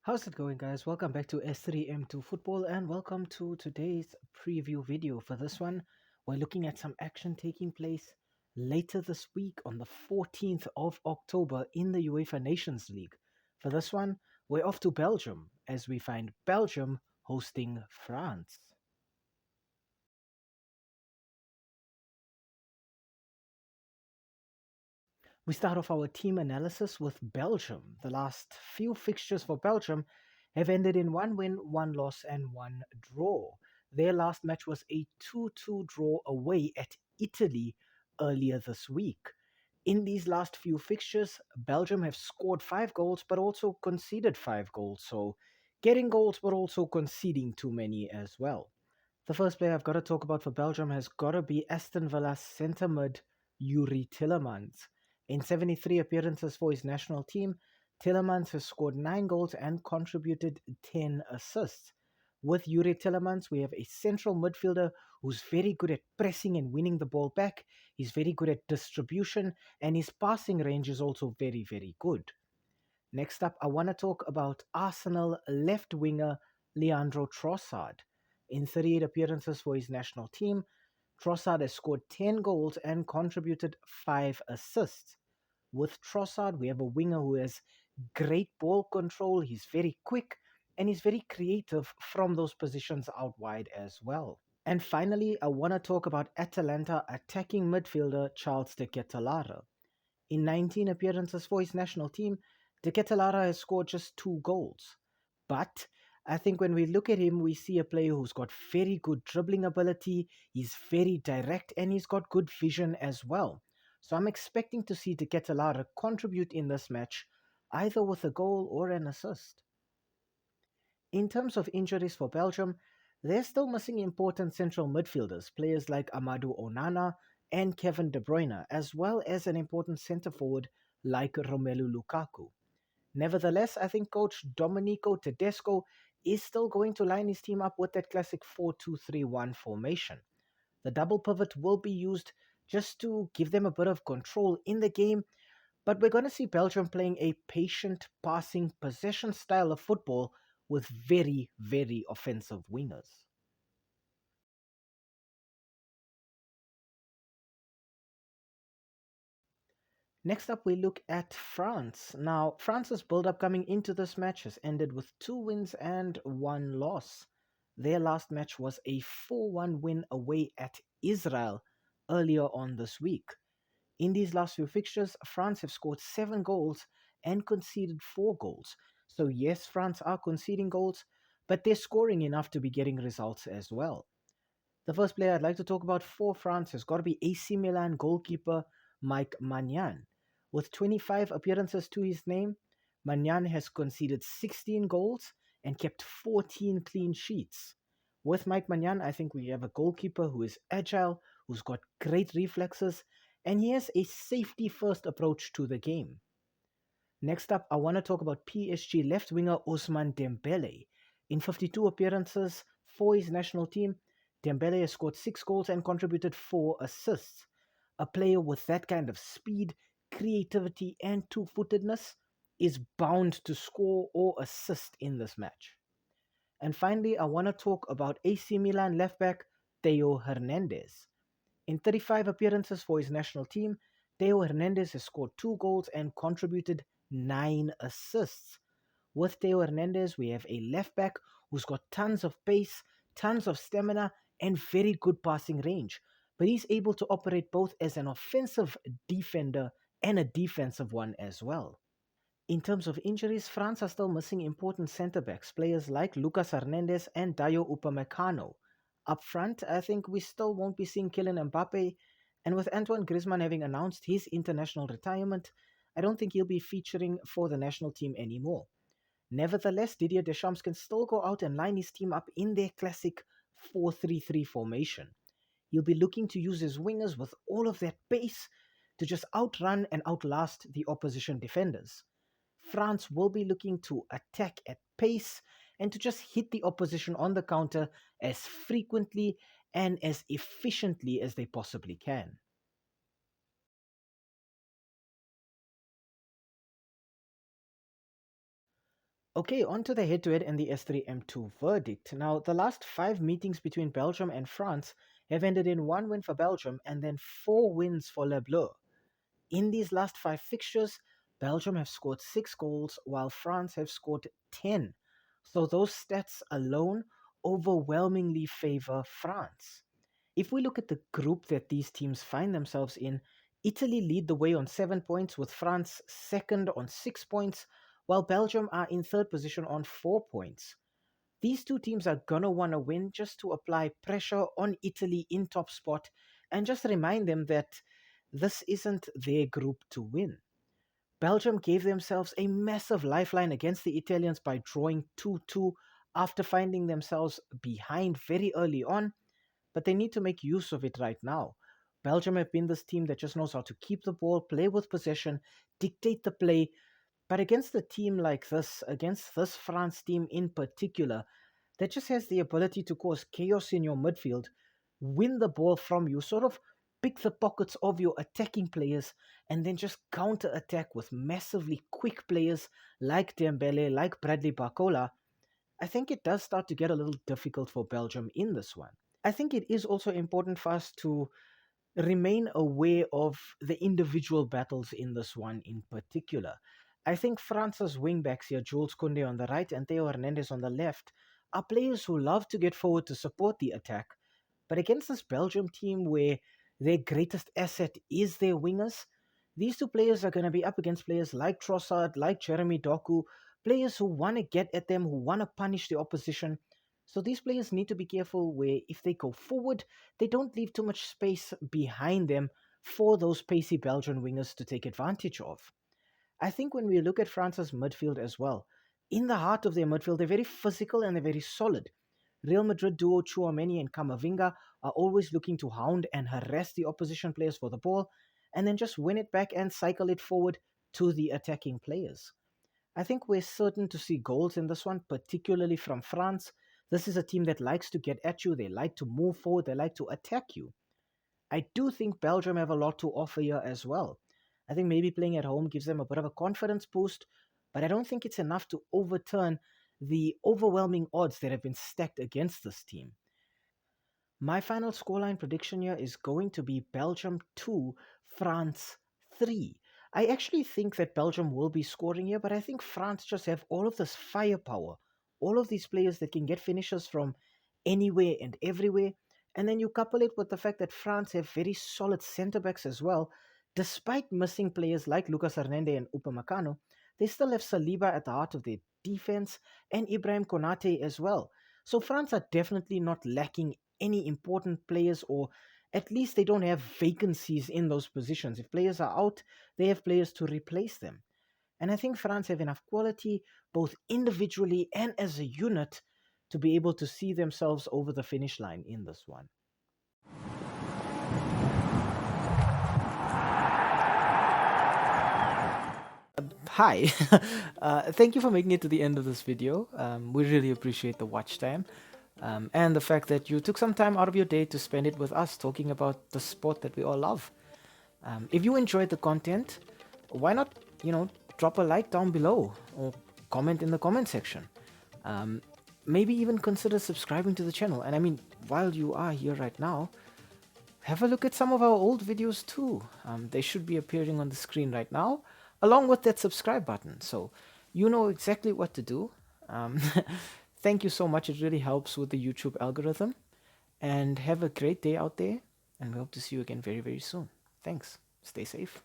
How's it going, guys? Welcome back to S3M2 Football and welcome to today's preview video. For this one, we're looking at some action taking place later this week on the 14th of October in the UEFA Nations League. For this one, we're off to Belgium as we find Belgium hosting France. We start off our team analysis with Belgium. The last few fixtures for Belgium have ended in one win, one loss, and one draw. Their last match was a 2-2 draw away at Italy earlier this week. In these last few fixtures, Belgium have scored 5 goals but also conceded 5 goals. So getting goals but also conceding too many as well. The first player I've got to talk about for Belgium has got to be Aston Villa's centre mid, Yuri Tillemans. In 73 appearances for his national team, Tillemans has scored 9 goals and contributed 10 assists. With Yuri Tillemans, we have a central midfielder who's very good at pressing and winning the ball back. He's very good at distribution, and his passing range is also very, very good. Next up, I want to talk about Arsenal left winger Leandro Trossard. In 38 appearances for his national team, Trossard has scored 10 goals and contributed 5 assists. With Trossard, we have a winger who has great ball control, he's very quick, and he's very creative from those positions out wide as well. And finally, I want to talk about Atalanta attacking midfielder Charles de Ketelaere. In 19 appearances for his national team, De Ketelaere has scored just 2 goals. But I think when we look at him, we see a player who's got very good dribbling ability, he's very direct, and he's got good vision as well. So I'm expecting to see De Ketelaere contribute in this match, either with a goal or an assist. In terms of injuries for Belgium, they're still missing important central midfielders, players like Amadou Onana and Kevin De Bruyne, as well as an important centre forward like Romelu Lukaku. Nevertheless, I think coach Domenico Tedesco is still going to line his team up with that classic 4-2-3-1 formation. The double pivot will be used just to give them a bit of control in the game, but we're going to see Belgium playing a patient, passing, possession style of football with very, very offensive wingers. Next up, we look at France. Now, France's build-up coming into this match has ended with 2 wins and 1 loss. Their last match was a 4-1 win away at Israel earlier on this week. In these last few fixtures, France have scored 7 goals and conceded 4 goals. So, yes, France are conceding goals, but they're scoring enough to be getting results as well. The first player I'd like to talk about for France has got to be AC Milan goalkeeper Mike Maignan. With 25 appearances to his name, Maignan has conceded 16 goals and kept 14 clean sheets. With Mike Maignan, I think we have a goalkeeper who is agile, who's got great reflexes, and he has a safety first approach to the game. Next up, I want to talk about PSG left winger Ousmane Dembele. In 52 appearances for his national team, Dembele has scored 6 goals and contributed 4 assists. A player with that kind of speed, creativity, and two-footedness is bound to score or assist in this match. And finally, I want to talk about AC Milan left back Theo Hernandez. In 35 appearances for his national team, Theo Hernandez has scored 2 goals and contributed 9 assists. With Theo Hernandez, we have a left back who's got tons of pace, tons of stamina, and very good passing range. But he's able to operate both as an offensive defender and a defensive one as well. In terms of injuries, France are still missing important centre backs, players like Lucas Hernandez and Dayo Upamecano. Up front, I think we still won't be seeing Kylian Mbappe, and with Antoine Griezmann having announced his international retirement, I don't think he'll be featuring for the national team anymore. Nevertheless, Didier Deschamps can still go out and line his team up in their classic 4-3-3 formation. He'll be looking to use his wingers with all of that pace to just outrun and outlast the opposition defenders. France will be looking to attack at pace and to just hit the opposition on the counter as frequently and as efficiently as they possibly can. Okay, on to the head-to-head and the S3M2 verdict. Now, the last 5 meetings between Belgium and France have ended in 1 win for Belgium and then 4 wins for Les Bleus. In these last 5 fixtures, Belgium have scored 6 goals while France have scored 10. So those stats alone overwhelmingly favor France. If we look at the group that these teams find themselves in, Italy lead the way on 7 points, with France second on 6 points, while Belgium are in third position on 4 points. These two teams are gonna want to win just to apply pressure on Italy in top spot and just remind them that this isn't their group to win. Belgium gave themselves a massive lifeline against the Italians by drawing 2-2 after finding themselves behind very early on, but they need to make use of it right now. Belgium have been this team that just knows how to keep the ball, play with possession, dictate the play, but against a team like this, against this France team in particular, that just has the ability to cause chaos in your midfield, win the ball from you, sort of pick the pockets of your attacking players, and then just counter attack with massively quick players like Dembele, like Bradley Barcola, I think it does start to get a little difficult for Belgium in this one. I think it is also important for us to remain aware of the individual battles in this one in particular. I think France's wingbacks here, Jules Koundé on the right and Theo Hernandez on the left, are players who love to get forward to support the attack. But against this Belgium team where their greatest asset is their wingers, these two players are going to be up against players like Trossard, like Jeremy Doku, players who want to get at them, who want to punish the opposition. So these players need to be careful where if they go forward, they don't leave too much space behind them for those pacey Belgian wingers to take advantage of. I think when we look at France's midfield as well, in the heart of their midfield, they're very physical and they're very solid. Real Madrid duo Chouameni and Camavinga are always looking to hound and harass the opposition players for the ball and then just win it back and cycle it forward to the attacking players. I think we're certain to see goals in this one, particularly from France. This is a team that likes to get at you, they like to move forward, they like to attack you. I do think Belgium have a lot to offer here as well. I think maybe playing at home gives them a bit of a confidence boost, but I don't think it's enough to overturn the overwhelming odds that have been stacked against this team. My final scoreline prediction here is going to be Belgium 2, France 3. I actually think that Belgium will be scoring here, but I think France just have all of this firepower, all of these players that can get finishes from anywhere and everywhere. And then you couple it with the fact that France have very solid centre backs as well. Despite missing players like Lucas Hernandez and Upamecano, they still have Saliba at the heart of their defense and Ibrahim Konate as well. So France are definitely not lacking any important players, or at least they don't have vacancies in those positions. If players are out, they have players to replace them. And I think France have enough quality, both individually and as a unit, to be able to see themselves over the finish line in this one. Hi, thank you for making it to the end of this video. We really appreciate the watch time. And the fact that you took some time out of your day to spend it with us talking about the sport that we all love. If you enjoyed the content, why not, drop a like down below or comment in the comment section. Maybe even consider subscribing to the channel. And I mean, while you are here right now, have a look at some of our old videos too. They should be appearing on the screen right now, along with that subscribe button. So you know exactly what to do. Thank you so much. It really helps with the YouTube algorithm. And have a great day out there. And we hope to see you again very, very soon. Thanks. Stay safe.